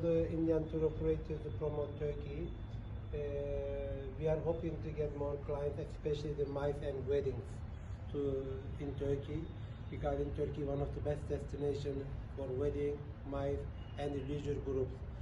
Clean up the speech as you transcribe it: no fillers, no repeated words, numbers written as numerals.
the Indian tour operators to promote Turkey. We are hoping to get more clients, especially the MICE and weddings in Turkey, because in Turkey one of the best destinations for wedding, MICE and leisure groups.